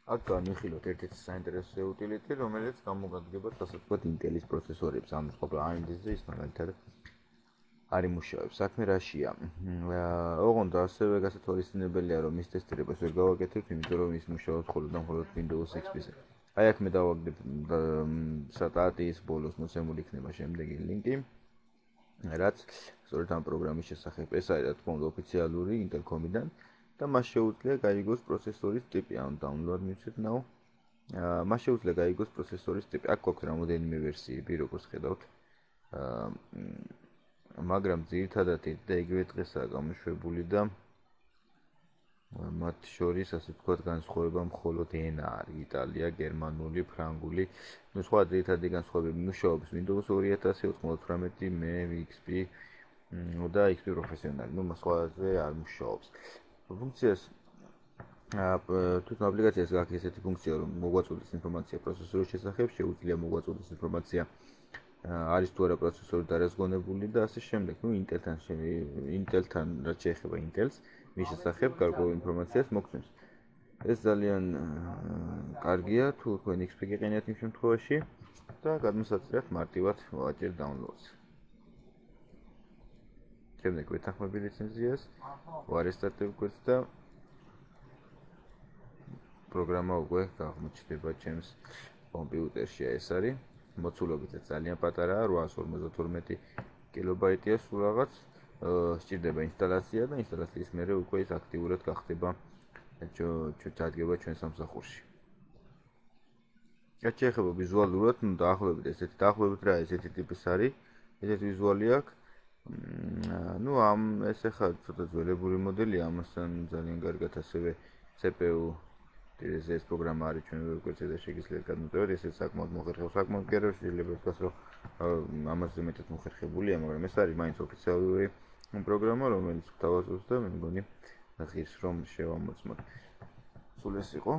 აქ განვიხილოთ ერთ-ერთი საინტერესო utility, რომელიც გამოგადგება ასე ვთქვათ Intel-ის პროცესორებს, ანუ ყოფილი AMD-ზე ის მაგალითად არ იმუშავებს. საქმე რაშია? ოღონდ ასევე გასათვალისწინებელია, რომ ის ტესტირებას ვერ გავაკეთებთ, იმიტომ რომ ის მუშაობს მხოლოდ Windows XP-ზე. აი აქ მე დავაგდებ სტატიის ბოლოს მოცემული იქნება შემდეგი ლინკი, რაც სწორედ ამ პროგრამის შესახებ. ეს არის რა თქმა უნდა ოფიციალური Intel.com-დან და მას შეუძლია გაიგოს პროცესორის ტიპი, ანუ download მივცეთ now. მას შეუძლია გაიგოს პროცესორის ტიპი. აქ გვაქვს რამოდენიმე ვერსიები, როგორც ხედავთ. მაგრამ ძირითადად და იგივე დღესაა გამოშვებული და მათ შორის ასე ვთქვათ განსხვავება მხოლოდ ენა არის იტალია, გერმანული, ფრანგული. ნუ სხვა ძირითადი განსხვავებები მუშაობს Windows 2098, მე XP და XP პროფესიონალი. ნუ სხვაზე არ მუშაობს. ფუნქციას თვითონ აპლიკაციას გაქვს ესეთი ფუნქცია, რომ მოგვაწოდეს ინფორმაცია პროცესორის შესახებ, შეუძლია მოგვაწოდეს ინფორმაცია არის თუ არა პროცესორი დარაზგონებული და ასე შემდეგ. ნუ Intel-თან რაც შეეხება Intel-ს, მის შესახებ გარკვეულ ინფორმაციას მოგცემს. ეს ძალიან კარგია თუ თქვენ XP გიყენებთ იმ შემთხვევაში და გადმოსაწყვეტ მარტივად ვაჭერ download-ს. შემდეგ ვეთანხმები ლიცენზიას, ვარესტარტებ გვერდს და პროგრამა უკვე აღმოჩნდება ჩემს კომპიუტერში. ეს არის მოცულობით ძალიან პატარაა, 852 კილობაიტია სულ რაღაც. სჭირდება ინსტალაცია და ინსტალაციის მერე უკვე ის აქტიურად გახდება ჩადგება ჩვენ სამსახურში. რაც შეეხება ვიზუალურად, ნუ დაახლოებით რა ესეთი ტიპის არის, ესეთი ვიზუალი აქვს. ნუ ეს ახლა ცოტა ძველებური მოდელია, ამასთან ძალიან კარგად ასევე CPU ეს პროგრამა არის ჩვენ ვერკვეთზე და შეგიძლიათ გადმოწევათ, ესეც საკმაოდ მოხერხებს, საკმაოდ გეროს შეიძლება ვთქვათ, რომ ამაზე მეტად მოხერხებულია, მაგრამ ეს არის მაინც ოფიციალური პროგრამა, რომელიც გვთავაზობს და მე მგონი ღირს რომ შევამოწმოთ. სულ ეს იყო.